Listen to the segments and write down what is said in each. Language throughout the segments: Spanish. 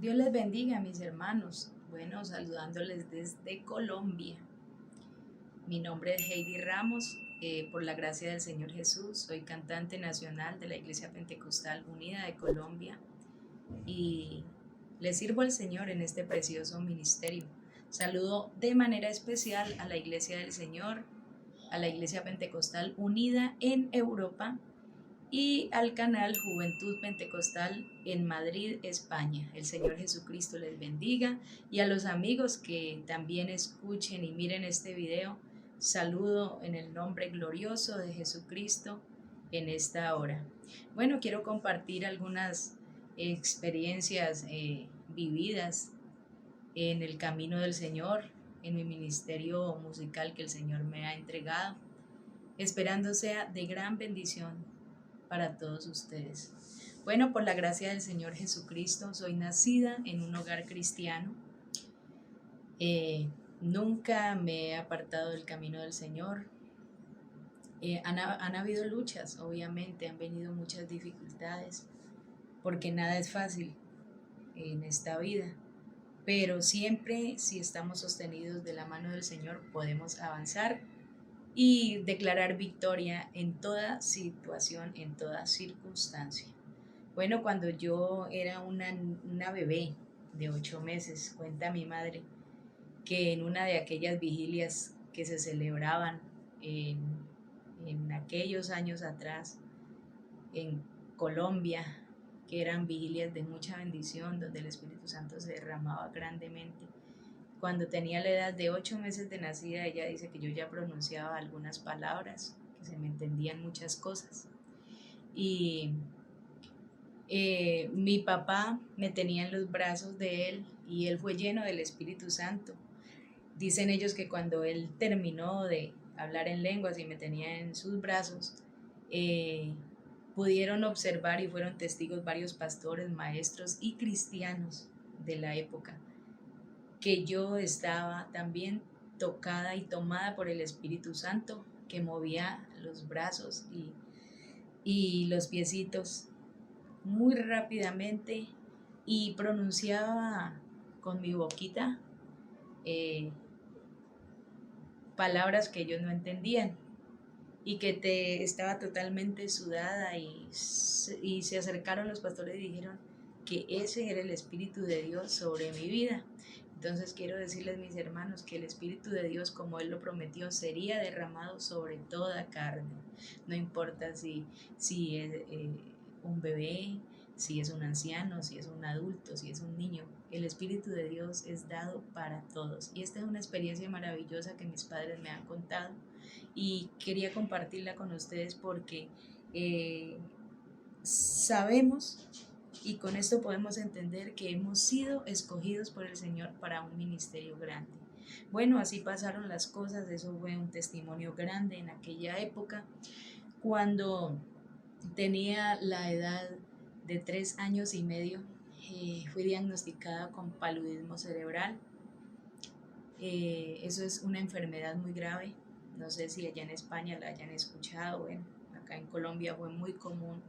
Dios les bendiga, mis hermanos. Bueno, saludándoles desde Colombia. Mi nombre es Heidi Ramos. Por la gracia del Señor Jesús, soy cantante nacional de la Iglesia Pentecostal Unida de Colombia y le sirvo al Señor en este precioso ministerio. Saludo de manera especial a la Iglesia del Señor, a la Iglesia Pentecostal Unida en Europa y al canal Juventud Pentecostal en Madrid, España. El Señor Jesucristo les bendiga, y a los amigos que también escuchen y miren este video, saludo en el nombre glorioso de Jesucristo en esta hora. Bueno, quiero compartir algunas experiencias vividas en el camino del Señor, en mi ministerio musical que el Señor me ha entregado, esperando sea de gran bendición para todos ustedes. Bueno, por la gracia del Señor Jesucristo, soy nacida en un hogar cristiano. Nunca me he apartado del camino del Señor. Han habido luchas, obviamente, han venido muchas dificultades, porque nada es fácil en esta vida. Pero siempre, si estamos sostenidos de la mano del Señor, podemos avanzar y declarar victoria en toda situación, en toda circunstancia. Bueno, cuando yo era una bebé de 8 meses, cuenta mi madre que en una de aquellas vigilias que se celebraban en, en aquellos años atrás en Colombia, que eran vigilias de mucha bendición, donde el Espíritu Santo se derramaba grandemente. Cuando tenía la edad de 8 meses de nacida, ella dice que yo ya pronunciaba algunas palabras, que se me entendían muchas cosas. Y mi papá me tenía en los brazos de él y él fue lleno del Espíritu Santo. Dicen ellos que cuando él terminó de hablar en lenguas y me tenía en sus brazos, pudieron observar y fueron testigos varios pastores, maestros y cristianos de la época, que yo estaba también tocada y tomada por el Espíritu Santo, que movía los brazos y los piecitos muy rápidamente y pronunciaba con mi boquita eh, palabras que ellos no entendían, y que estaba totalmente sudada, y se acercaron los pastores y dijeron que ese era el Espíritu de Dios sobre mi vida. Entonces quiero decirles, mis hermanos, que el Espíritu de Dios, como Él lo prometió, sería derramado sobre toda carne. No importa si es un bebé, si es un anciano, si es un adulto, si es un niño. El Espíritu de Dios es dado para todos. Y esta es una experiencia maravillosa que mis padres me han contado y quería compartirla con ustedes porque eh, sabemos, y con esto podemos entender, que hemos sido escogidos por el Señor para un ministerio grande. Bueno, así pasaron las cosas. Eso fue un testimonio grande en aquella época. Cuando tenía la edad de 3 años y medio, fui diagnosticada con paludismo cerebral. Eso es una enfermedad muy grave. No sé si allá en España la hayan escuchado. Bueno, acá en Colombia fue muy común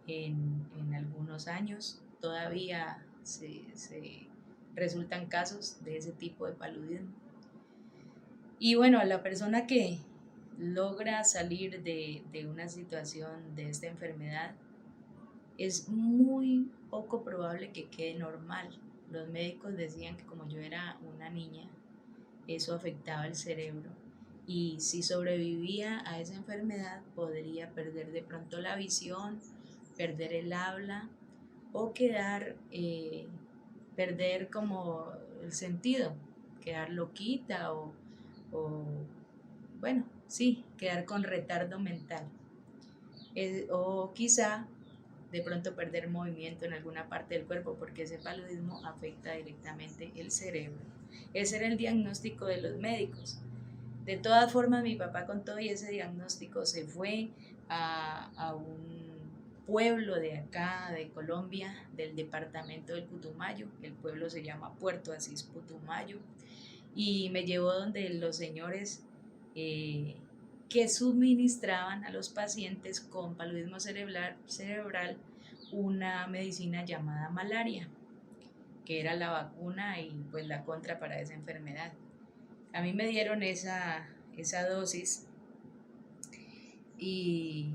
en algunos años. Todavía se resultan casos de ese tipo de paludismo. Y bueno, a la persona que logra salir de una situación de esta enfermedad, es muy poco probable que quede normal. Los médicos decían que como yo era una niña, eso afectaba el cerebro, y si sobrevivía a esa enfermedad podría perder de pronto la visión, perder el habla o perder como el sentido, quedar loquita o bueno, sí, quedar con retardo mental, o quizá de pronto perder movimiento en alguna parte del cuerpo, porque ese paludismo afecta directamente el cerebro. Ese era el diagnóstico de los médicos. De todas formas, mi papá, con todo y ese diagnóstico, se fue a un pueblo de acá, de Colombia, del departamento del Putumayo. El pueblo se llama Puerto Asís Putumayo, y me llevó donde los señores eh, que suministraban a los pacientes con paludismo cerebral una medicina llamada malaria, que era la vacuna y pues la contra para esa enfermedad. A mí me dieron esa dosis y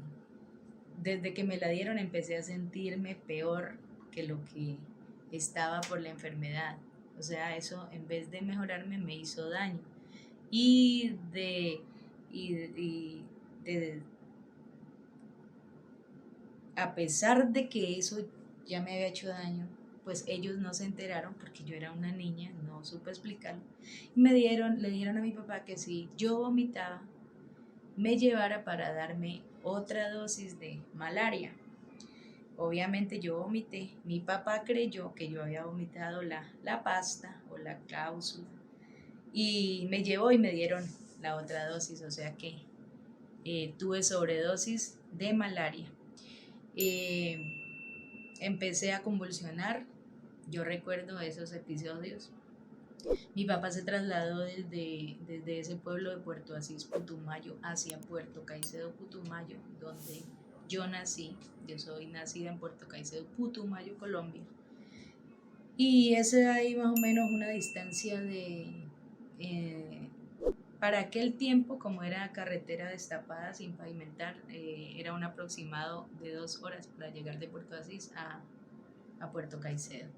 desde que me la dieron empecé a sentirme peor que lo que estaba por la enfermedad. O sea, eso en vez de mejorarme me hizo daño. Y de, y de a pesar de que eso ya me había hecho daño, pues ellos no se enteraron porque yo era una niña, no supe explicarlo. Y le dijeron a mi papá que si yo vomitaba, me llevara para darme otra dosis de malaria. Obviamente yo vomité. Mi papá creyó que yo había vomitado la pasta o la cápsula y me llevó y me dieron la otra dosis, o sea que tuve sobredosis de malaria. Eh, Empecé a convulsionar, yo recuerdo esos episodios. Mi papá se trasladó desde ese pueblo de Puerto Asís, Putumayo, hacia Puerto Caicedo, Putumayo, donde yo nací. Yo soy nacida en Puerto Caicedo, Putumayo, Colombia. Y ese ahí más o menos una distancia eh, para aquel tiempo, como era carretera destapada sin pavimentar, era un aproximado de 2 horas para llegar de Puerto Asís a Puerto Caicedo.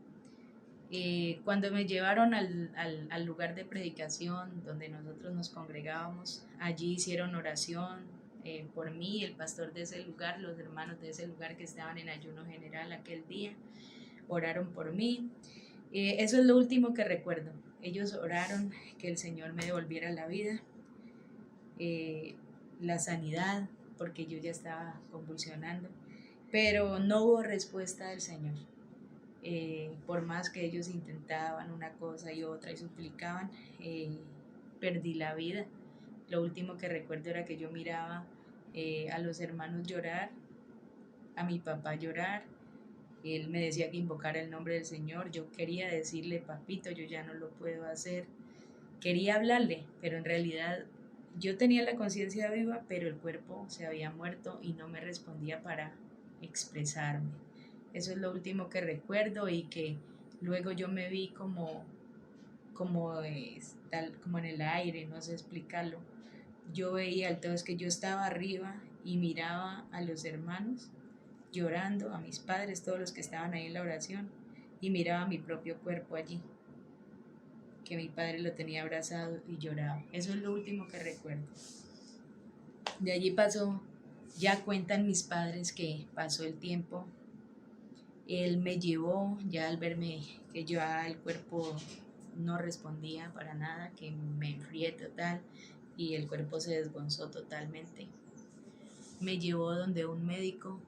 Cuando me llevaron al lugar de predicación donde nosotros nos congregábamos, allí hicieron oración por mí, el pastor de ese lugar, los hermanos de ese lugar que estaban en ayuno general aquel día, oraron por mí. Eso es lo último que recuerdo. Ellos oraron que el Señor me devolviera la vida, la sanidad, porque yo ya estaba convulsionando, pero no hubo respuesta del Señor. Por más que ellos intentaban una cosa y otra y suplicaban, perdí la vida. Lo último que recuerdo era que yo miraba a los hermanos llorar, a mi papá llorar. Él me decía que invocara el nombre del Señor. Yo quería decirle, papito, yo ya no lo puedo hacer. Quería hablarle, pero en realidad yo tenía la conciencia viva, pero el cuerpo se había muerto y no me respondía para expresarme. Eso es lo último que recuerdo y que luego yo me vi como en el aire, no sé explicarlo. Yo veía, entonces que yo estaba arriba y miraba a los hermanos llorando, a mis padres, todos los que estaban ahí en la oración, y miraba mi propio cuerpo allí, que mi padre lo tenía abrazado y lloraba. Eso es lo último que recuerdo. De allí pasó, ya cuentan mis padres que pasó el tiempo. Él me llevó, ya al verme que ya el cuerpo no respondía para nada, que me enfrié total y el cuerpo se desgonzó totalmente. Me llevó donde un médico,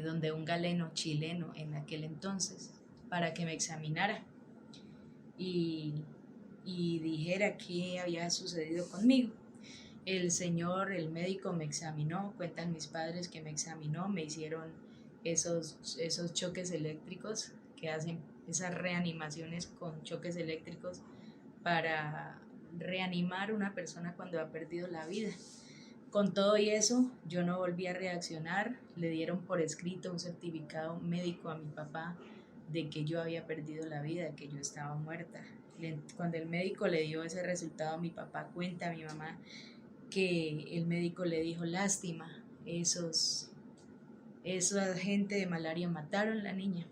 donde un galeno chileno en aquel entonces, para que me examinara y, y dijera qué había sucedido conmigo. El médico me examinó, cuentan mis padres que me examinó, me hicieron esos choques eléctricos que hacen esas reanimaciones con choques eléctricos para reanimar a una persona cuando ha perdido la vida. Con todo y eso, yo no volví a reaccionar, le dieron por escrito un certificado médico a mi papá de que yo había perdido la vida, de que yo estaba muerta. Cuando el médico le dio ese resultado a mi papá, cuenta a mi mamá que el médico le dijo, lástima, esos agentes de malaria mataron a la niña.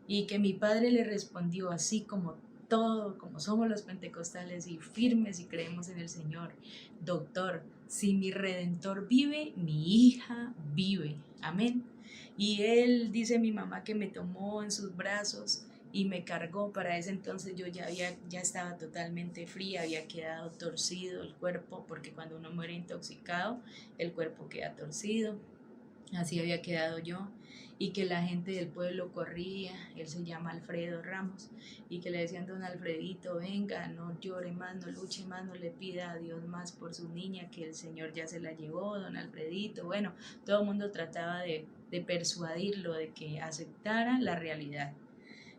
Y que mi padre le respondió así como todo, como somos los pentecostales y firmes y creemos en el Señor. Doctor, si mi redentor vive, mi hija vive. Amén. Y él dice mi mamá que me tomó en sus brazos y me cargó. Para ese entonces yo ya estaba totalmente fría, había quedado torcido el cuerpo, porque cuando uno muere intoxicado, el cuerpo queda torcido. Así había quedado yo, y que la gente del pueblo corría, él se llama Alfredo Ramos, y que le decían, don Alfredito, venga, no llore más, no luche más, no le pida a Dios más por su niña, que el Señor ya se la llevó, don Alfredito. Bueno, todo el mundo trataba de persuadirlo, de que aceptara la realidad.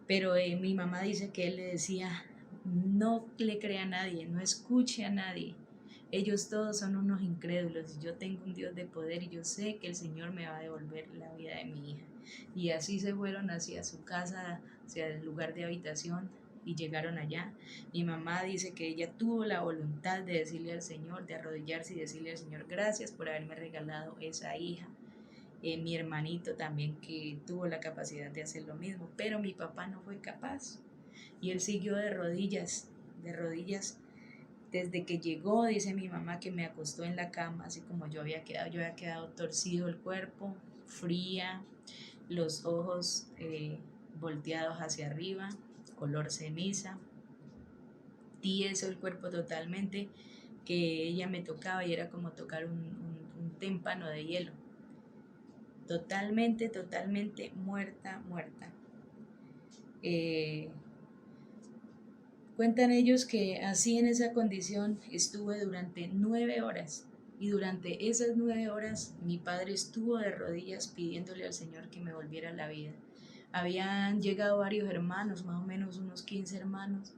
Pero mi mamá dice que él le decía, no le crea a nadie, no escuche a nadie, Ellos todos son unos incrédulos. Yo tengo un Dios de poder y yo sé que el Señor me va a devolver la vida de mi hija. Y así se fueron hacia su casa, hacia el lugar de habitación y llegaron allá. Mi mamá dice que ella tuvo la voluntad de decirle al Señor, de arrodillarse y decirle al Señor, gracias por haberme regalado esa hija. Mi hermanito también que tuvo la capacidad de hacer lo mismo, pero mi papá no fue capaz. Y él siguió de rodillas. Desde que llegó, dice mi mamá que me acostó en la cama, así como yo había quedado torcido el cuerpo, fría, los ojos volteados hacia arriba, color ceniza, tieso el cuerpo totalmente, que ella me tocaba y era como tocar un témpano de hielo. Totalmente, totalmente muerta, muerta. Cuentan ellos que así en esa condición estuve durante 9 horas y durante esas 9 horas mi padre estuvo de rodillas pidiéndole al Señor que me volviera la vida. Habían llegado varios hermanos, más o menos unos 15 hermanos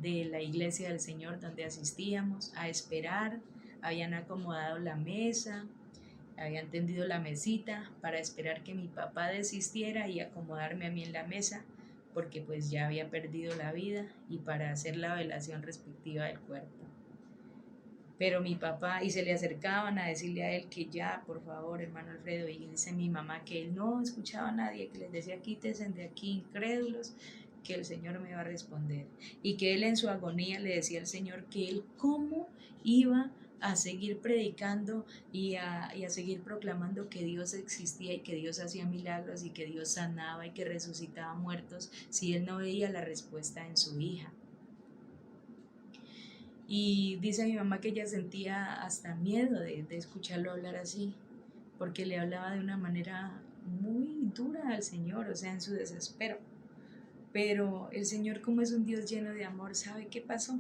de la iglesia del Señor donde asistíamos a esperar, habían acomodado la mesa, habían tendido la mesita para esperar que mi papá desistiera y acomodarme a mí en la mesa porque pues ya había perdido la vida y para hacer la velación respectiva del cuerpo. Pero mi papá, y se le acercaban a decirle a él que ya, por favor, hermano Alfredo, y dice mi mamá que él no escuchaba a nadie, que les decía quítense de aquí incrédulos, que el Señor me va a responder. Y que él en su agonía le decía al Señor que él cómo iba a seguir predicando y a seguir proclamando que Dios existía y que Dios hacía milagros y que Dios sanaba y que resucitaba muertos si él no veía la respuesta en su hija. Y dice mi mamá que ella sentía hasta miedo de escucharlo hablar así, porque le hablaba de una manera muy dura al Señor, o sea, en su desespero. Pero el Señor, como es un Dios lleno de amor, ¿sabe qué pasó?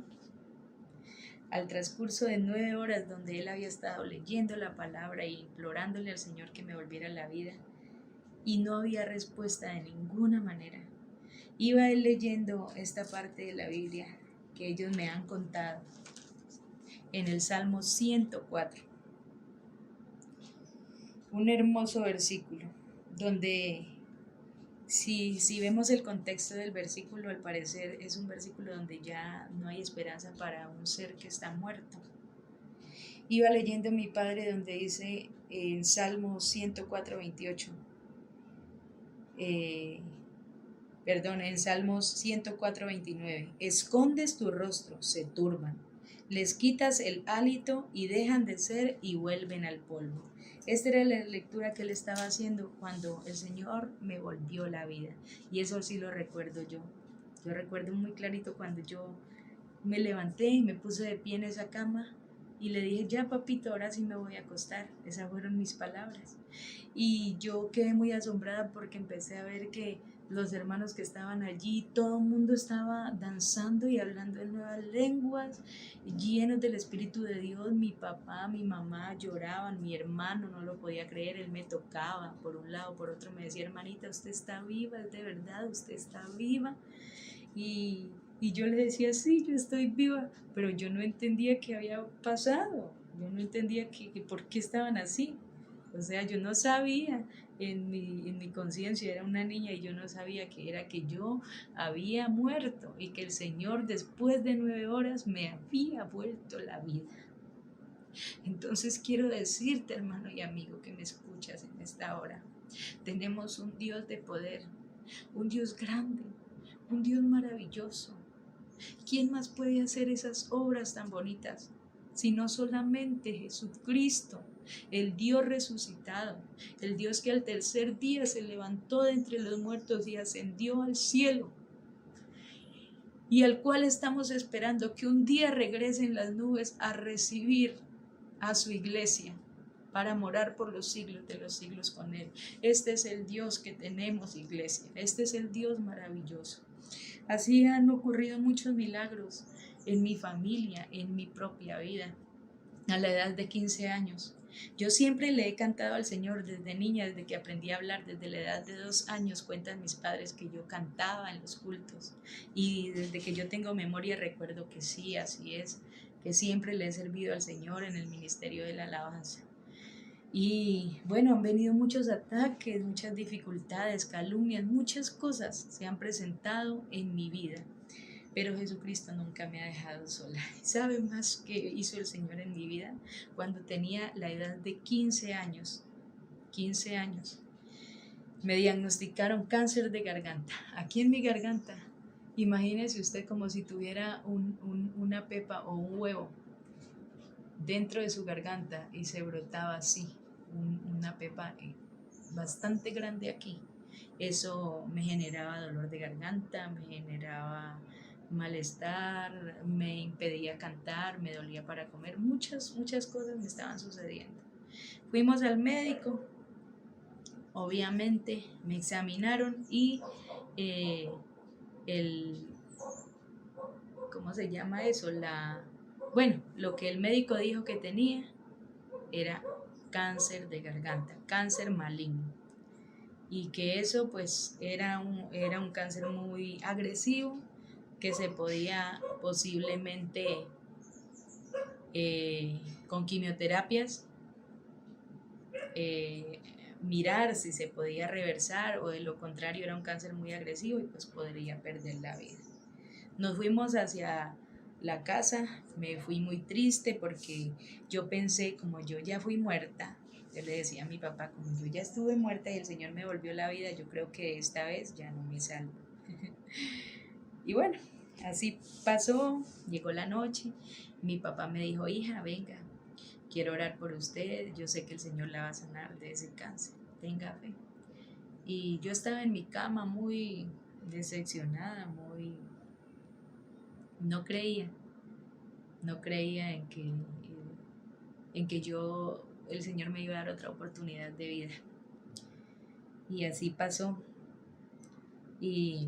Al transcurso de 9 horas donde él había estado leyendo la palabra e implorándole al Señor que me volviera la vida, y no había respuesta de ninguna manera, iba él leyendo esta parte de la Biblia que ellos me han contado en el Salmo 104, un hermoso versículo donde si vemos el contexto del versículo, al parecer es un versículo donde ya no hay esperanza para un ser que está muerto. Iba leyendo mi padre donde dice en Salmo 104, 28, en Salmos 104, 29, escondes tu rostro, se turban, les quitas el hálito y dejan de ser y vuelven al polvo. Esta era la lectura que él estaba haciendo cuando el Señor me volvió la vida. Y eso sí lo recuerdo yo. Yo recuerdo muy clarito cuando yo me levanté y me puse de pie en esa cama y le dije, ya papito, ahora sí me voy a acostar. Esas fueron mis palabras. Y yo quedé muy asombrada porque empecé a ver que los hermanos que estaban allí, todo el mundo estaba danzando y hablando en nuevas lenguas, llenos del Espíritu de Dios. Mi papá, mi mamá lloraban, mi hermano no lo podía creer, él me tocaba por un lado, por otro me decía, hermanita, usted está viva, es de verdad, usted está viva. Y yo le decía, sí, yo estoy viva, pero yo no entendía qué había pasado, yo no entendía por qué estaban así. O sea, yo no sabía, en mi conciencia era una niña y yo no sabía que era que yo había muerto y que el Señor después de 9 horas me había vuelto la vida. Entonces quiero decirte, hermano y amigo que me escuchas en esta hora, tenemos un Dios de poder, un Dios grande, un Dios maravilloso. ¿Quién más puede hacer esas obras tan bonitas? Sino solamente Jesucristo, el Dios resucitado, el Dios que al tercer día se levantó de entre los muertos y ascendió al cielo, y al cual estamos esperando que un día regrese en las nubes a recibir a su iglesia para morar por los siglos de los siglos con él. Este es el Dios que tenemos, iglesia. Este es el Dios maravilloso. Así han ocurrido muchos milagros en mi familia, en mi propia vida. A la edad de 15 años, yo siempre le he cantado al Señor desde niña, desde que aprendí a hablar, desde la edad de 2 años, cuentan mis padres que yo cantaba en los cultos. Y desde que yo tengo memoria recuerdo que sí, así es. que siempre le he servido al Señor en el ministerio de la alabanza. Y bueno, han venido muchos ataques, muchas dificultades, calumnias, muchas cosas se han presentado en mi vida. Pero Jesucristo nunca me ha dejado sola. ¿Sabe más qué hizo el Señor en mi vida? Cuando tenía la edad de 15 años, 15 años, me diagnosticaron cáncer de garganta, aquí en mi garganta. Imagínese usted como si tuviera una pepa o un huevo dentro de su garganta y se brotaba así, una pepa bastante grande aquí. Eso me generaba dolor de garganta, me generaba malestar, me impedía cantar, me dolía para comer, muchas cosas me estaban sucediendo. Fuimos al médico, obviamente me examinaron y eh, el, ¿cómo se llama eso? Bueno, lo que el médico dijo que tenía era cáncer de garganta, cáncer maligno. Y que eso pues era un cáncer muy agresivo que se podía posiblemente con quimioterapias mirar si se podía reversar, o de lo contrario era un cáncer muy agresivo y pues podría perder la vida. Nos fuimos hacia la casa, me fui muy triste porque yo pensé, como yo ya fui muerta, yo le decía a mi papá, como yo ya estuve muerta y el Señor me volvió la vida, yo creo que esta vez ya no me salvo. Y bueno, así pasó, llegó la noche, mi papá me dijo, hija, venga, quiero orar por usted, yo sé que el Señor la va a sanar de ese cáncer, tenga fe. Y yo estaba en mi cama muy decepcionada, no creía en que el Señor me iba a dar otra oportunidad de vida. Y así pasó. Y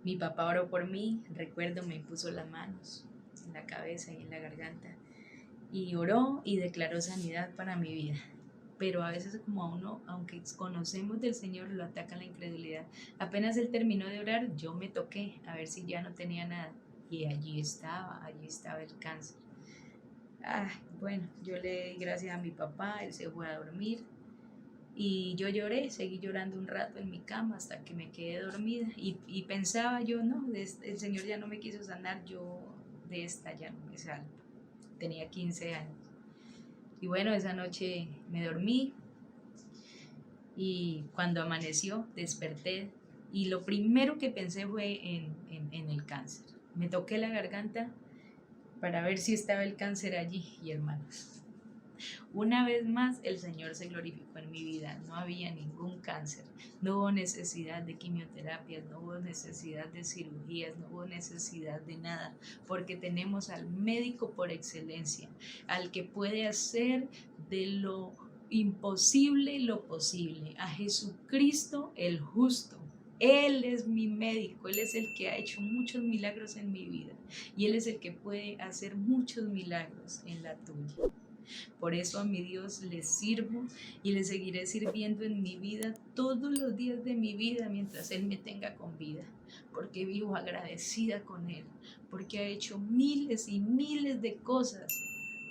mi papá oró por mí, recuerdo, me puso las manos en la cabeza y en la garganta. Y oró y declaró sanidad para mi vida. Pero a veces como a uno, aunque conocemos del Señor, lo ataca la incredulidad. Apenas él terminó de orar, yo me toqué a ver si ya no tenía nada. Y allí estaba el cáncer. Bueno, yo le di gracias a mi papá, él se fue a dormir. Y yo lloré, seguí llorando un rato en mi cama hasta que me quedé dormida. Y pensaba yo, no, el Señor ya no me quiso sanar, yo de esta ya no me salvo. Tenía 15 años. Y bueno, esa noche me dormí y cuando amaneció desperté y lo primero que pensé fue en el cáncer. Me toqué la garganta para ver si estaba el cáncer allí y hermanos, una vez más el Señor se glorificó en mi vida, no había ningún cáncer, no hubo necesidad de quimioterapias, no hubo necesidad de cirugías, no hubo necesidad de nada, porque tenemos al médico por excelencia, al que puede hacer de lo imposible lo posible, a Jesucristo el justo. Él es mi médico, Él es el que ha hecho muchos milagros en mi vida y Él es el que puede hacer muchos milagros en la tuya. Por eso a mi Dios le sirvo y le seguiré sirviendo en mi vida todos los días de mi vida mientras Él me tenga con vida, porque vivo agradecida con Él, porque ha hecho miles y miles de cosas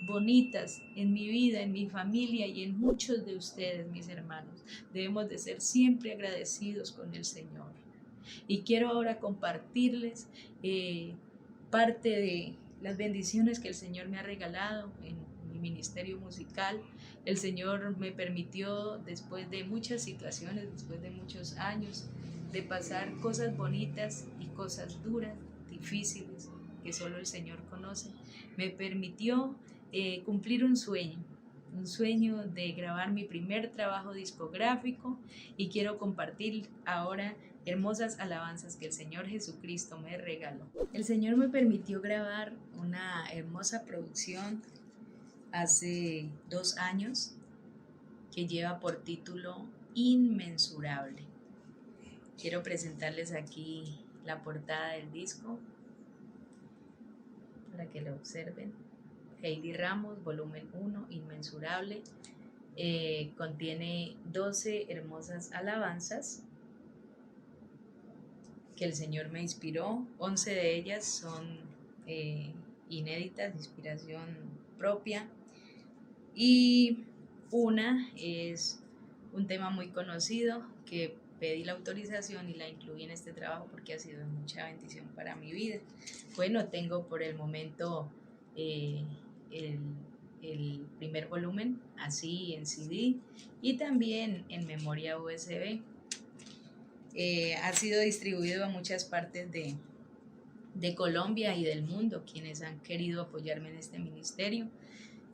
bonitas en mi vida, en mi familia y en muchos de ustedes, mis hermanos. Debemos de ser siempre agradecidos con el Señor. Y quiero ahora compartirles parte de las bendiciones que el Señor me ha regalado en mi ministerio musical. El Señor me permitió, después de muchas situaciones, después de muchos años, de pasar cosas bonitas y cosas duras, difíciles, que solo el Señor conoce, me permitió cumplir un sueño de grabar mi primer trabajo discográfico, y quiero compartir ahora hermosas alabanzas que el Señor Jesucristo me regaló. El Señor me permitió grabar una hermosa producción hace 2 años que lleva por título Inmensurable. Quiero presentarles aquí la portada del disco para que lo observen. Heidi Ramos, volumen 1, Inmensurable. Contiene 12 hermosas alabanzas que el Señor me inspiró. 11 de ellas son eh, inéditas, de inspiración propia. Y una es un tema muy conocido que pedí la autorización y la incluí en este trabajo porque ha sido de mucha bendición para mi vida. Bueno, tengo por el momento eh, el, el primer volumen así en CD y también en memoria USB. Ha sido distribuido a muchas partes de Colombia y del mundo, quienes han querido apoyarme en este ministerio,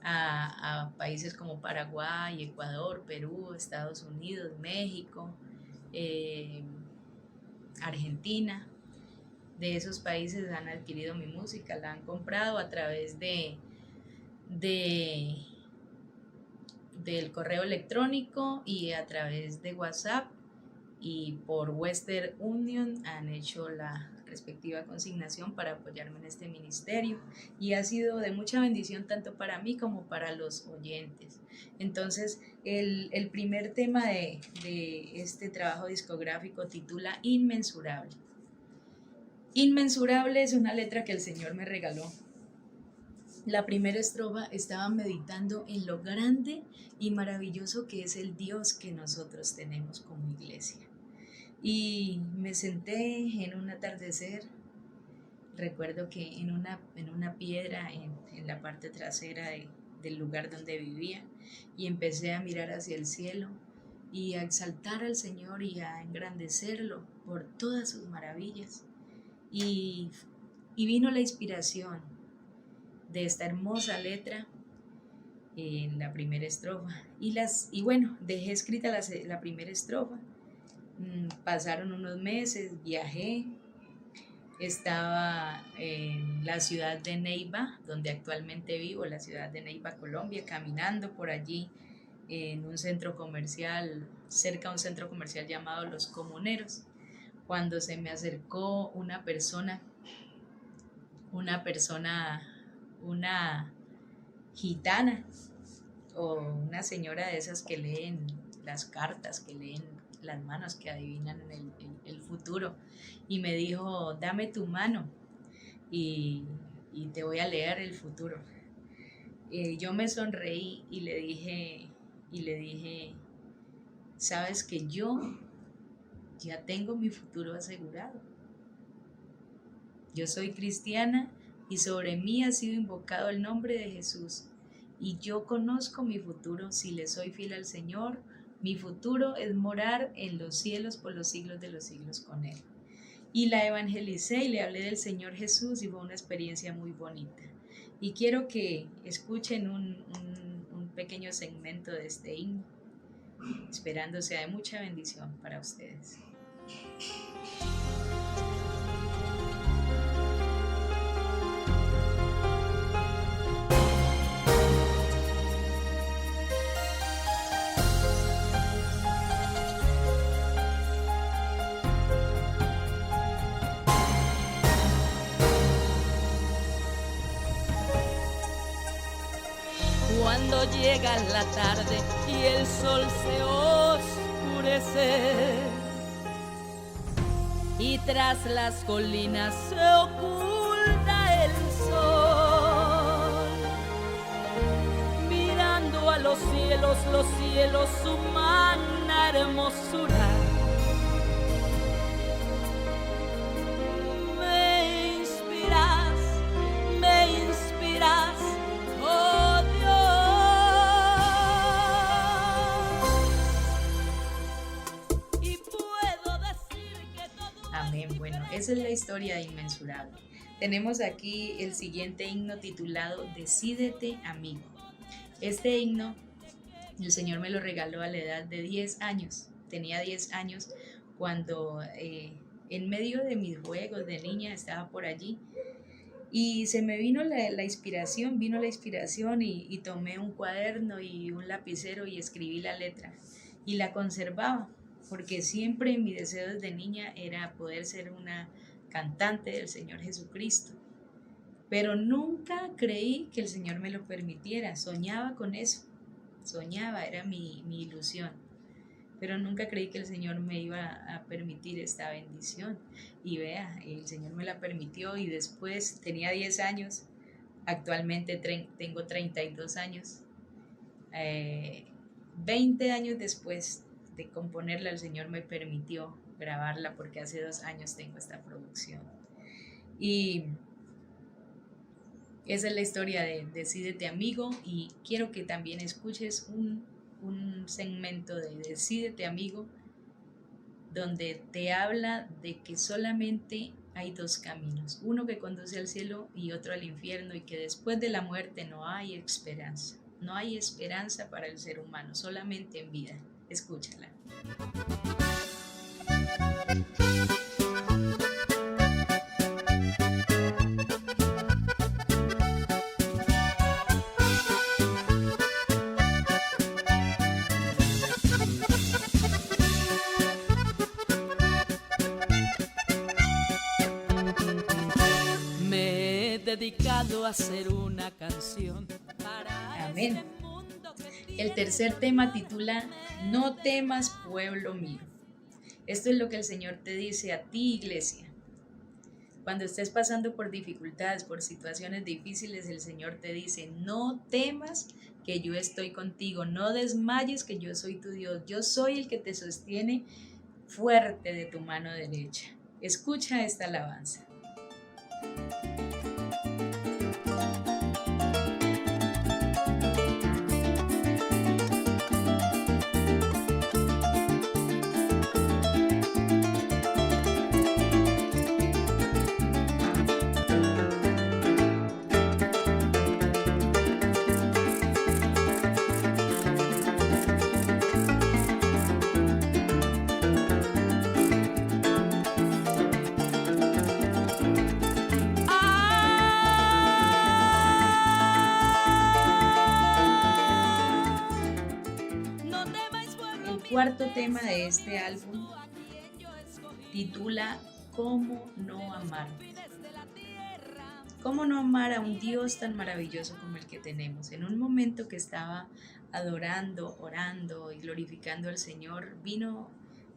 a países como Paraguay, Ecuador, Perú, Estados Unidos, México, eh, Argentina. De esos países han adquirido mi música, la han comprado a través de del correo electrónico y a través de WhatsApp, y por Western Union han hecho la respectiva consignación para apoyarme en este ministerio, y ha sido de mucha bendición tanto para mí como para los oyentes. Entonces el primer tema de este trabajo discográfico titula Inmensurable. Inmensurable es una letra que el Señor me regaló. La primera estrofa estaba meditando en lo grande y maravilloso que es el Dios que nosotros tenemos como iglesia. Y me senté en un atardecer, recuerdo que en una piedra en la parte trasera del lugar donde vivía, y empecé a mirar hacia el cielo y a exaltar al Señor y a engrandecerlo por todas sus maravillas. Y vino la inspiración de esta hermosa letra en la primera estrofa. Y bueno, dejé escrita la primera estrofa. Pasaron unos meses, viajé, estaba en la ciudad de Neiva, donde actualmente vivo, la ciudad de Neiva, Colombia, caminando por allí en un centro comercial, cerca de un centro comercial llamado Los Comuneros, cuando se me acercó una gitana o una señora de esas que leen las cartas, que leen las manos, que adivinan el futuro, y me dijo: dame tu mano y te voy a leer el futuro. Yo me sonreí y le dije: sabes que yo ya tengo mi futuro asegurado. Yo soy cristiana y sobre mí ha sido invocado el nombre de Jesús, y yo conozco mi futuro si le soy fiel al Señor. Mi futuro es morar en los cielos por los siglos de los siglos con Él. Y la evangelicé y le hablé del Señor Jesús, y fue una experiencia muy bonita. Y quiero que escuchen un pequeño segmento de este himno, esperando sea de mucha bendición para ustedes. Cuando llega la tarde y el sol se oscurece y tras las colinas se oculta el sol, mirando a los cielos su magna hermosura, me inspiras, oh Dios, y puedo decir que todo. Amén. Bueno, esa es la historia de Inmensurable. Tenemos aquí el siguiente himno titulado Decídete, amigo. Este himno el Señor me lo regaló a la edad de 10 años. Tenía 10 años cuando en medio de mis juegos de niña estaba por allí, y se me vino la inspiración, y tomé un cuaderno y un lapicero y escribí la letra y la conservaba, porque siempre mi deseo desde niña era poder ser una cantante del Señor Jesucristo. Pero nunca creí que el Señor me lo permitiera. Soñaba con eso, era mi ilusión. pero nunca creí que el Señor me iba a permitir esta bendición. Y vea, el Señor me la permitió y después tenía 10 años, actualmente tengo 32 años. 20 años después de componerla, el Señor me permitió grabarla porque hace 2 años tengo esta producción. Y esa es la historia de Decídete Amigo, y quiero que también escuches un segmento de Decídete Amigo donde te habla de que solamente hay 2 caminos, uno que conduce al cielo y otro al infierno, y que después de la muerte no hay esperanza. No hay esperanza para el ser humano, solamente en vida. Escúchala. Me he dedicado a hacer una canción para Amén. este mundo que El tercer tema titula No temas, pueblo mío. Esto es lo que el Señor te dice a ti, iglesia. Cuando estés pasando por dificultades, por situaciones difíciles, el Señor te dice: no temas, que yo estoy contigo. No desmayes, que yo soy tu Dios. Yo soy el que te sostiene fuerte de tu mano derecha. Escucha esta alabanza. El cuarto tema de este álbum titula ¿Cómo no amarte? ¿Cómo no amar a un Dios tan maravilloso como el que tenemos? En un momento que estaba adorando, orando y glorificando al Señor, vino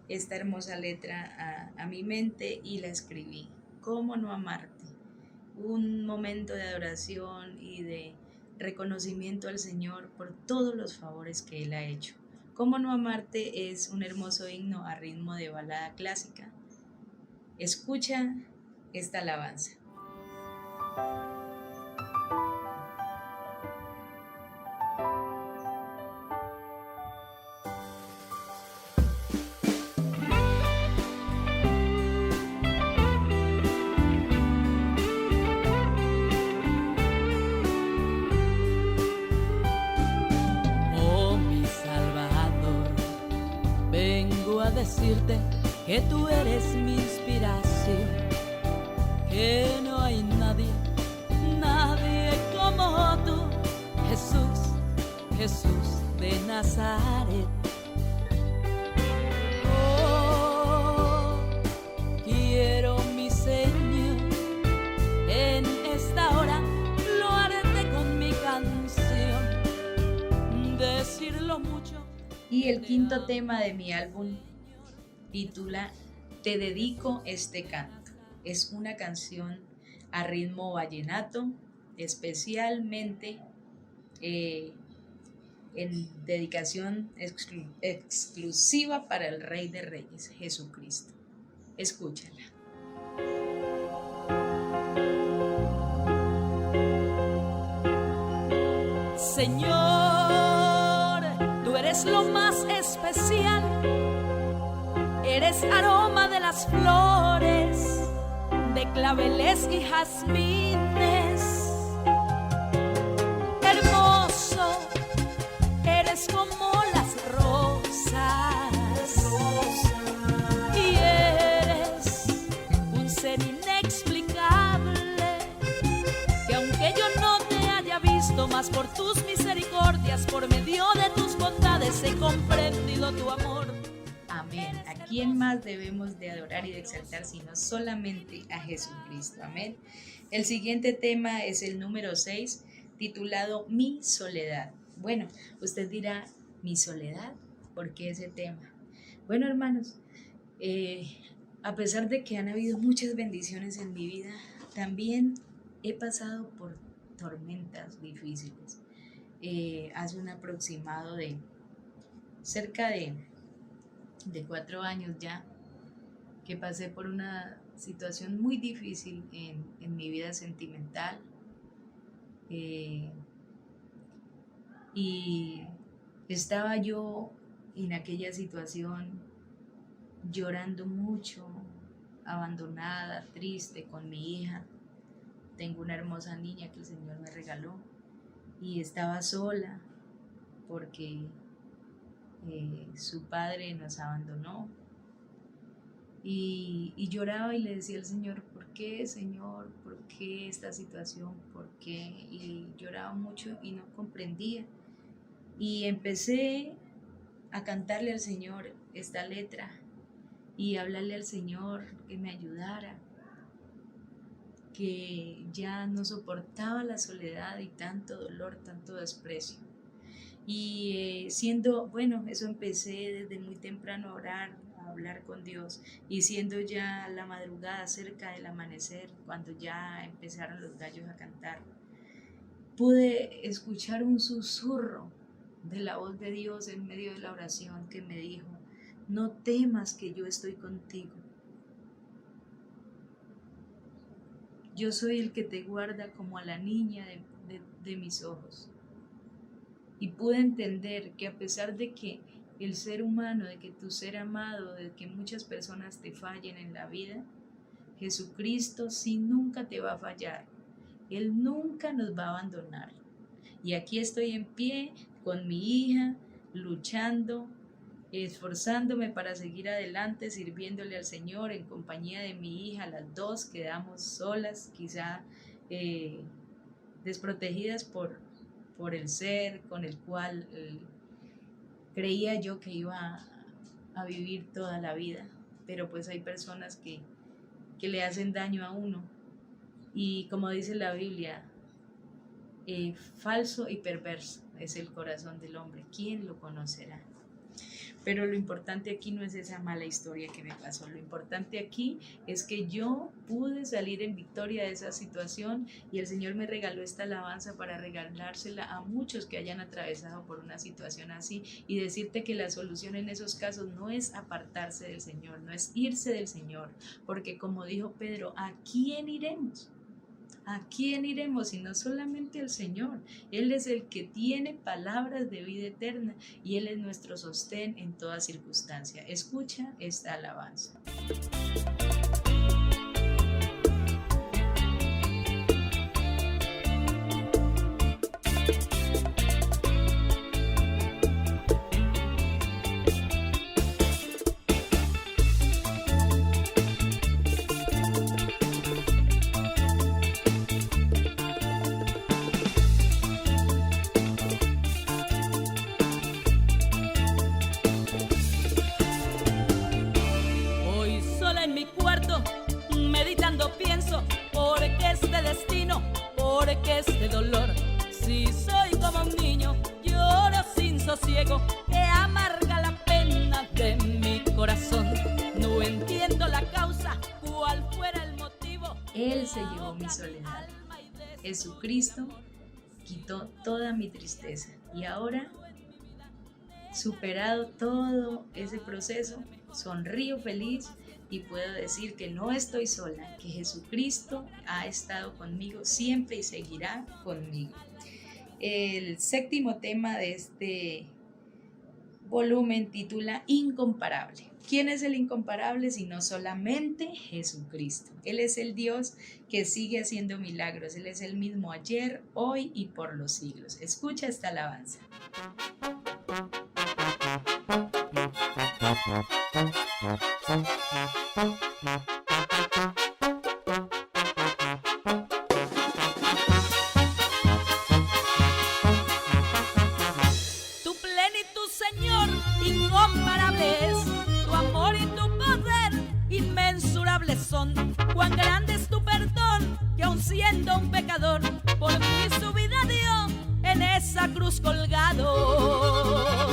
esta hermosa letra a mi mente y la escribí. ¿Cómo no amarte? Un momento de adoración y de reconocimiento al Señor por todos los favores que Él ha hecho. ¿Cómo no amarte? Es un hermoso himno a ritmo de balada clásica. Escucha esta alabanza. Oh, mi Salvador, vengo a decirte que tú eres mi inspiración, que no hay nadie, nadie como tú, Jesús, Jesús de Nazaret. Oh, quiero, mi Señor, en esta hora loarte con mi canción, decirlo mucho. Y el quinto tema de mi álbum titula Te dedico este canto. Es una canción a ritmo vallenato, especialmente en dedicación exclusiva para el Rey de Reyes, Jesucristo. Escúchala. Señor, tú eres lo más especial, eres aroma de las flores, de claveles y jazmines. Hermoso, eres como las rosas, y eres un ser inexplicable, que aunque yo no te haya visto, más por tus misericordias, por medio de tus bondades he comprendido tu amor. Amén. ¿A quién más debemos de adorar y de exaltar sino solamente a Jesucristo? Amén. El siguiente tema es el número 6, titulado Mi soledad. Bueno, usted dirá, ¿mi soledad? ¿Por qué ese tema? Bueno, hermanos, a pesar de que han habido muchas bendiciones en mi vida, también he pasado por tormentas difíciles. Hace un aproximado de cerca de 4 años ya que pasé por una situación muy difícil en mi vida sentimental. eh, y estaba yo en aquella situación llorando mucho, abandonada, triste con mi hija. Tengo una hermosa niña que el Señor me regaló y estaba sola porque su padre nos abandonó. Y lloraba y le decía al Señor, ¿por qué, Señor? ¿Por qué esta situación? ¿Por qué? Y lloraba mucho y no comprendía. Y empecé a cantarle al Señor esta letra y hablarle al Señor que me ayudara, que ya no soportaba la soledad y tanto dolor, tanto desprecio. Y eso empecé desde muy temprano a orar, a hablar con Dios, y siendo ya la madrugada cerca del amanecer, cuando ya empezaron los gallos a cantar, pude escuchar un susurro de la voz de Dios en medio de la oración que me dijo, no temas que yo estoy contigo. Yo soy el que te guarda como a la niña de mis ojos. Y pude entender que a pesar de que el ser humano, de que tu ser amado, de que muchas personas te fallen en la vida, Jesucristo sí nunca te va a fallar. Él nunca nos va a abandonar. Y aquí estoy en pie con mi hija, luchando, esforzándome para seguir adelante, sirviéndole al Señor en compañía de mi hija. Las dos quedamos solas, quizá desprotegidas por el ser con el cual creía yo que iba a vivir toda la vida, pero pues hay personas que le hacen daño a uno, y como dice la Biblia, falso y perverso es el corazón del hombre, ¿quién lo conocerá? Pero lo importante aquí no es esa mala historia que me pasó, lo importante aquí es que yo pude salir en victoria de esa situación, y el Señor me regaló esta alabanza para regalársela a muchos que hayan atravesado por una situación así, y decirte que la solución en esos casos no es apartarse del Señor, no es irse del Señor, porque como dijo Pedro, ¿a quién iremos? ¿A quién iremos si no solamente al Señor? Él es el que tiene palabras de vida eterna y Él es nuestro sostén en toda circunstancia. Escucha esta alabanza. Este dolor, si soy como un niño, lloro sin sosiego, que amarga la pena de mi corazón. No entiendo la causa, cuál fuera el motivo. Él se llevó mi soledad. Jesucristo quitó toda mi tristeza. Y ahora, superado todo ese proceso, sonrío feliz y puedo decir que no estoy sola, que Jesucristo ha estado conmigo siempre y seguirá conmigo. El séptimo tema de este volumen titula Incomparable. ¿Quién es el incomparable sino solamente Jesucristo? Él es el Dios que sigue haciendo milagros. Él es el mismo ayer, hoy y por los siglos. Escucha esta alabanza. Tu plenitud, Señor, incomparable es. Tu amor y tu poder inmensurables son. Cuán grande es tu perdón, que aun siendo un pecador, por mí su vida dio en esa cruz colgado.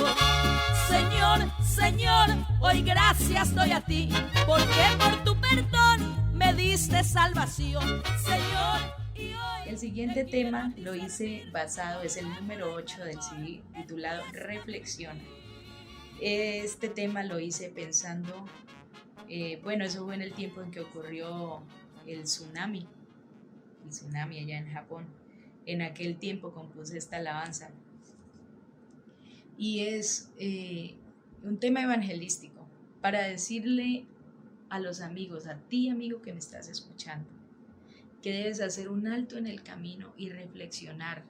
Señor, Señor, Señor, hoy gracias doy a ti, porque por tu perdón me diste salvación, Señor. El siguiente tema lo hice basado, es el número 8 del CD, titulado Reflexiona. Este tema lo hice pensando, eso fue en el tiempo en que ocurrió el tsunami allá en Japón. En aquel tiempo compuse esta alabanza. Y es un tema evangelístico para decirle a los amigos, a ti amigo que me estás escuchando, que debes hacer un alto en el camino y reflexionar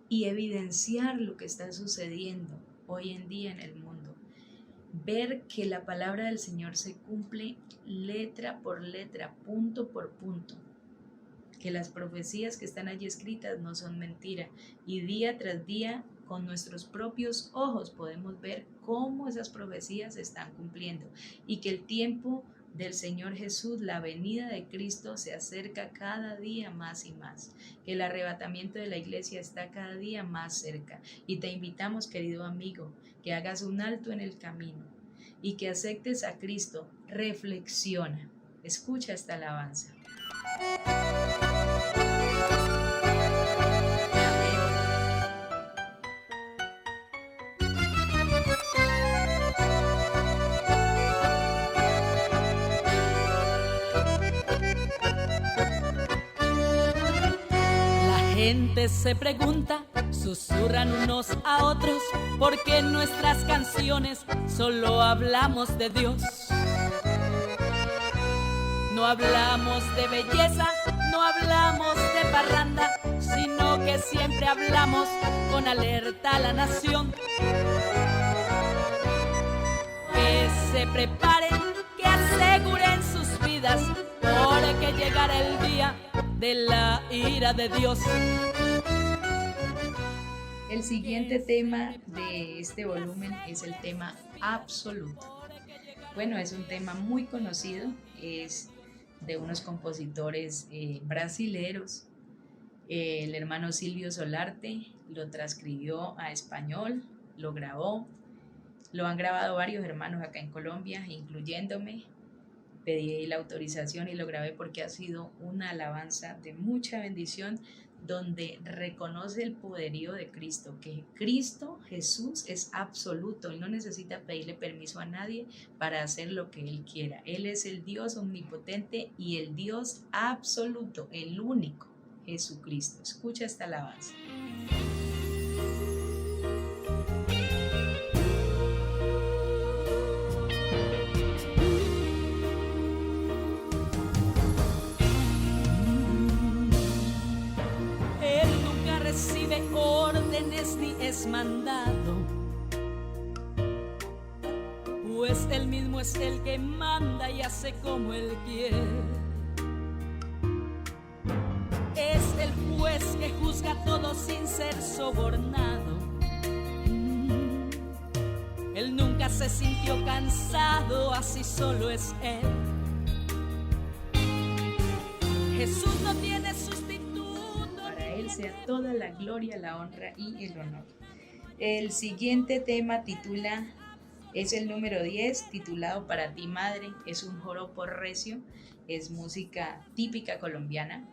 y evidenciar lo que está sucediendo hoy en día en el mundo. Ver que la palabra del Señor se cumple letra por letra, punto por punto. Que las profecías que están allí escritas no son mentira. Y día tras día, con nuestros propios ojos, podemos ver cómo esas profecías se están cumpliendo. Y que el tiempo del Señor Jesús, la venida de Cristo, se acerca cada día más y más, que el arrebatamiento de la iglesia está cada día más cerca. Y te invitamos, querido amigo, que hagas un alto en el camino y que aceptes a Cristo. Reflexiona, escucha esta alabanza. La gente se pregunta, susurran unos a otros, porque en nuestras canciones solo hablamos de Dios. No hablamos de belleza, no hablamos de parranda, sino que siempre hablamos con alerta a la nación. Que se preparen, que aseguren sus vidas, porque llegará el día de la ira de Dios. El siguiente tema de este volumen es el tema absoluto. Bueno, es un tema muy conocido, es de unos compositores brasileros. El hermano Silvio Solarte lo transcribió a español, lo grabó, lo han grabado varios hermanos acá en Colombia, incluyéndome. Pedí la autorización y lo grabé porque ha sido una alabanza de mucha bendición, donde reconoce el poderío de Cristo, que Cristo Jesús es absoluto. Él no necesita pedirle permiso a nadie para hacer lo que Él quiera. Él es el Dios omnipotente y el Dios absoluto, el único, Jesucristo. Escucha esta alabanza. Recibe órdenes ni es mandado, pues Él mismo es el que manda y hace como Él quiere. Es el juez que juzga todo sin ser sobornado. Él nunca se sintió cansado, así solo es Él. Jesús no tiene sustituto. Sea toda la gloria, la honra y el honor. El siguiente tema es el número 10, titulado Para ti, Madre. Es un joropo recio, es música típica colombiana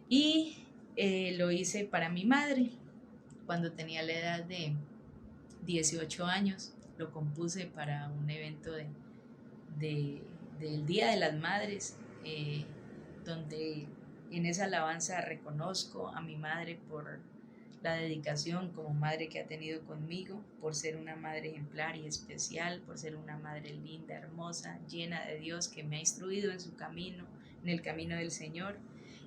y lo hice para mi madre cuando tenía la edad de 18 años. Lo compuse para un evento del Día de las Madres, donde en esa alabanza reconozco a mi madre por la dedicación como madre que ha tenido conmigo, por ser una madre ejemplar y especial, por ser una madre linda, hermosa, llena de Dios, que me ha instruido en su camino, en el camino del Señor,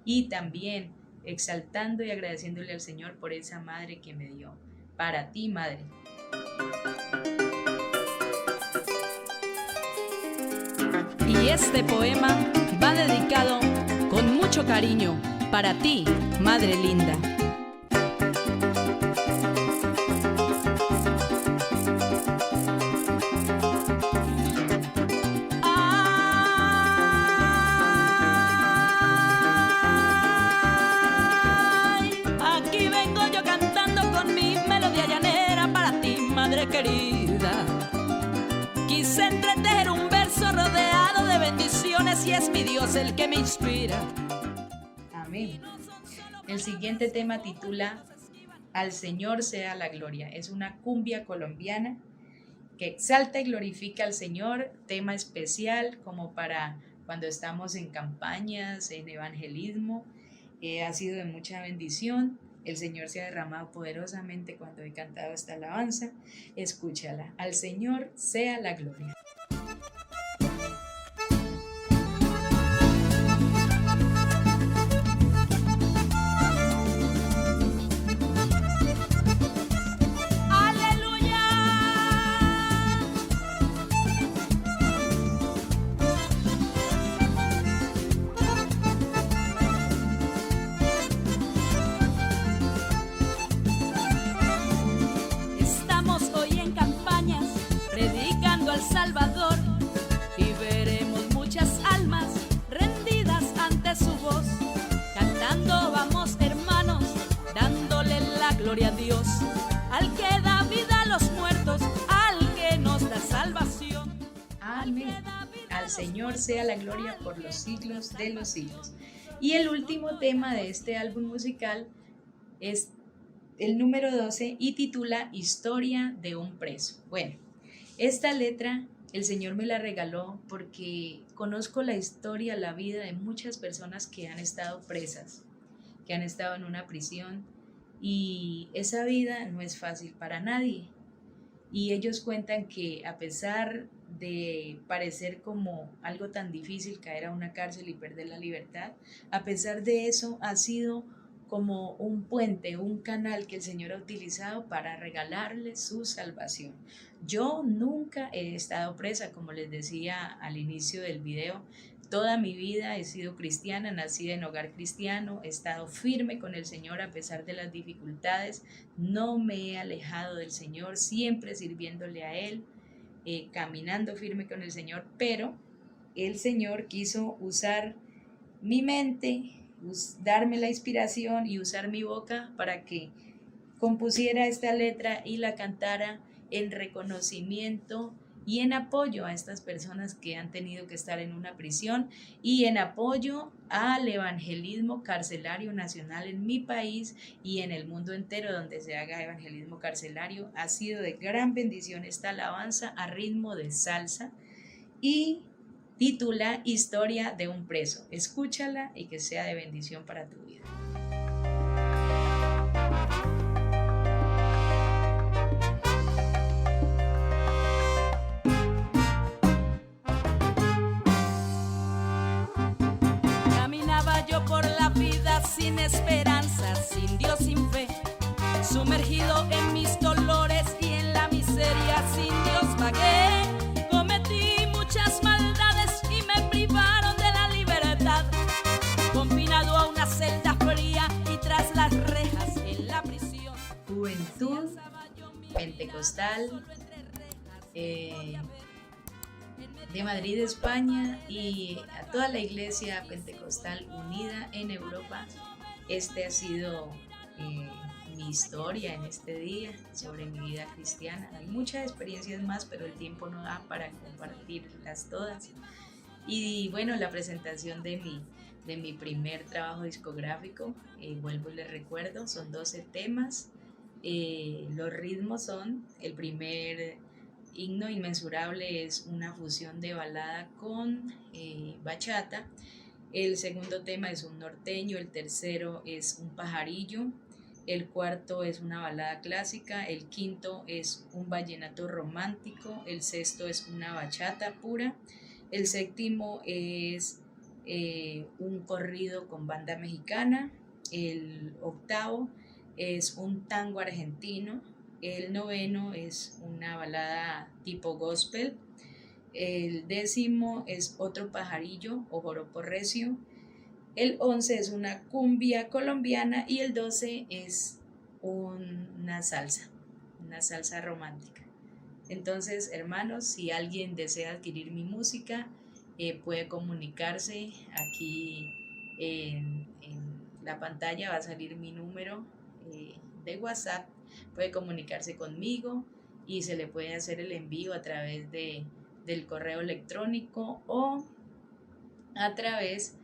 y también exaltando y agradeciéndole al Señor por esa madre que me dio. Para ti, Madre. Y este poema va dedicado con mucho cariño para ti, Madre linda. Ay, aquí vengo yo cantando con mi melodía llanera para ti, Madre querida. y es mi Dios el que me inspira. Amén. El siguiente tema titula Al Señor sea la gloria. Es una cumbia colombiana que exalta y glorifica al Señor, tema especial como para cuando estamos en campañas, en evangelismo. Ha sido de mucha bendición. El Señor se ha derramado poderosamente cuando he cantado esta alabanza. Escúchala. Al Señor sea la gloria. Salvador y veremos muchas almas rendidas ante su voz. Cantando vamos, hermanos, dándole la gloria a Dios, al que da vida a los muertos, al que nos da salvación. Amén. Al Señor sea la gloria por los siglos de los siglos. Y el último tema de este álbum musical es el número 12 y titula Historia de un preso. Bueno, esta letra el Señor me la regaló porque conozco la historia, la vida de muchas personas que han estado presas, que han estado en una prisión, y esa vida no es fácil para nadie. Y ellos cuentan que a pesar de parecer como algo tan difícil caer a una cárcel y perder la libertad, a pesar de eso ha sido como un puente, un canal que el Señor ha utilizado para regalarles su salvación. Yo nunca he estado presa, como les decía al inicio del video. Toda mi vida he sido cristiana, nacida en hogar cristiano, he estado firme con el Señor a pesar de las dificultades, no me he alejado del Señor, siempre sirviéndole a Él, caminando firme con el Señor, pero el Señor quiso usar mi mente, darme la inspiración y usar mi boca para que compusiera esta letra y la cantara en reconocimiento y en apoyo a estas personas que han tenido que estar en una prisión y en apoyo al evangelismo carcelario nacional en mi país y en el mundo entero donde se haga evangelismo carcelario. Ha sido de gran bendición esta alabanza a ritmo de salsa y titula Historia de un preso. Escúchala y que sea de bendición para tu vida. Caminaba yo por la vida sin esperanza, sin Dios, sin fe, sumergido en mis dolores y en la miseria, sin Dios vagué. Cometí muchas maldades y me privaron de la libertad, confinado a una celda fría y tras las rejas en la prisión. Juventud Pentecostal de Madrid, España, y a toda la iglesia pentecostal unida en Europa. Este ha sido mi historia en este día sobre mi vida cristiana. Hay muchas experiencias más, pero el tiempo no da para compartirlas todas. Y bueno, la presentación de mi primer trabajo discográfico, vuelvo y les recuerdo, son 12 temas. Los ritmos son, el primer himno inmensurable es una fusión de balada con bachata. El segundo tema es un norteño, el tercero es un pajarillo, el cuarto es una balada clásica, el quinto es un vallenato romántico, el sexto es una bachata pura, el séptimo es un corrido con banda mexicana, el octavo es un tango argentino, el noveno es una balada tipo gospel, el décimo es otro pajarillo o joropo recio, el 11 es una cumbia colombiana y el 12 es una salsa romántica. Entonces, hermanos, si alguien desea adquirir mi música, puede comunicarse. Aquí en la pantalla va a salir mi número de WhatsApp, puede comunicarse conmigo y se le puede hacer el envío a través del correo electrónico o a través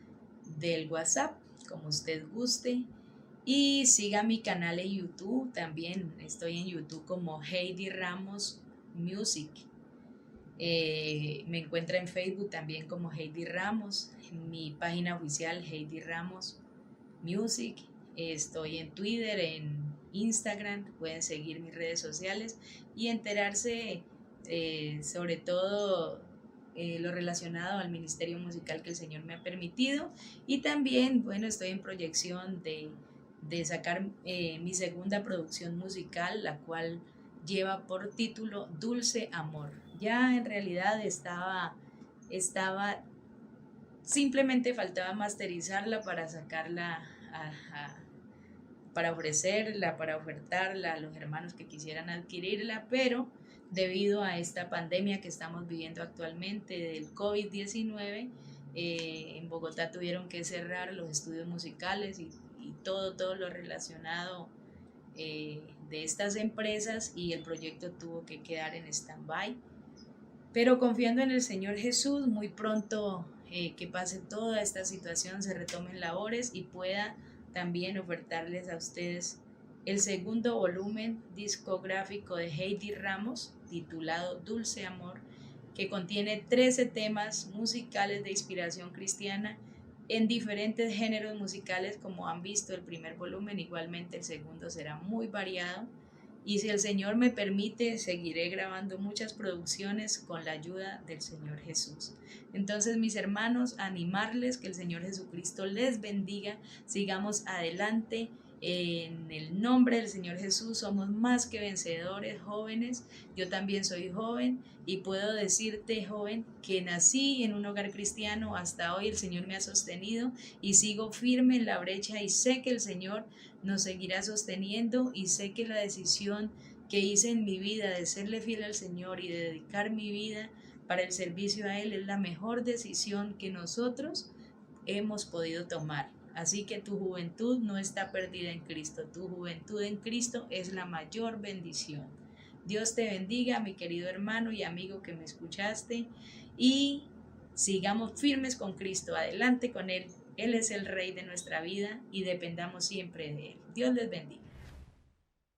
del WhatsApp, como usted guste. Y siga mi canal en YouTube, también estoy en YouTube como Heidi Ramos Music. Me encuentra en Facebook también como Heidi Ramos, en mi página oficial Heidi Ramos Music. Estoy en Twitter, en Instagram, pueden seguir mis redes sociales y enterarse sobre todo lo relacionado al ministerio musical que el Señor me ha permitido. Y también, bueno, estoy en proyección de sacar mi segunda producción musical, la cual lleva por título Dulce Amor. Ya en realidad estaba simplemente faltaba masterizarla para sacarla para ofrecerla, para ofertarla a los hermanos que quisieran adquirirla, pero debido a esta pandemia que estamos viviendo actualmente del COVID-19, en Bogotá tuvieron que cerrar los estudios musicales y todo lo relacionado de estas empresas, y el proyecto tuvo que quedar en stand-by. Pero confiando en el Señor Jesús, muy pronto que pase toda esta situación, se retomen labores y pueda también ofertarles a ustedes el segundo volumen discográfico de Heidi Ramos, titulado Dulce Amor, que contiene 13 temas musicales de inspiración cristiana en diferentes géneros musicales. Como han visto el primer volumen, igualmente el segundo será muy variado. Y si el Señor me permite, seguiré grabando muchas producciones con la ayuda del Señor Jesús. Entonces, mis hermanos, animarles, que el Señor Jesucristo les bendiga. Sigamos adelante. En el nombre del Señor Jesús somos más que vencedores, jóvenes. Yo también soy joven y puedo decirte, joven, que nací en un hogar cristiano. Hasta hoy el Señor me ha sostenido y sigo firme en la brecha, y sé que el Señor nos seguirá sosteniendo, y sé que la decisión que hice en mi vida de serle fiel al Señor y de dedicar mi vida para el servicio a Él es la mejor decisión que nosotros hemos podido tomar. Así que tu juventud no está perdida en Cristo, tu juventud en Cristo es la mayor bendición. Dios te bendiga, mi querido hermano y amigo que me escuchaste, y sigamos firmes con Cristo, adelante con Él. Él es el Rey de nuestra vida y dependamos siempre de Él. Dios les bendiga.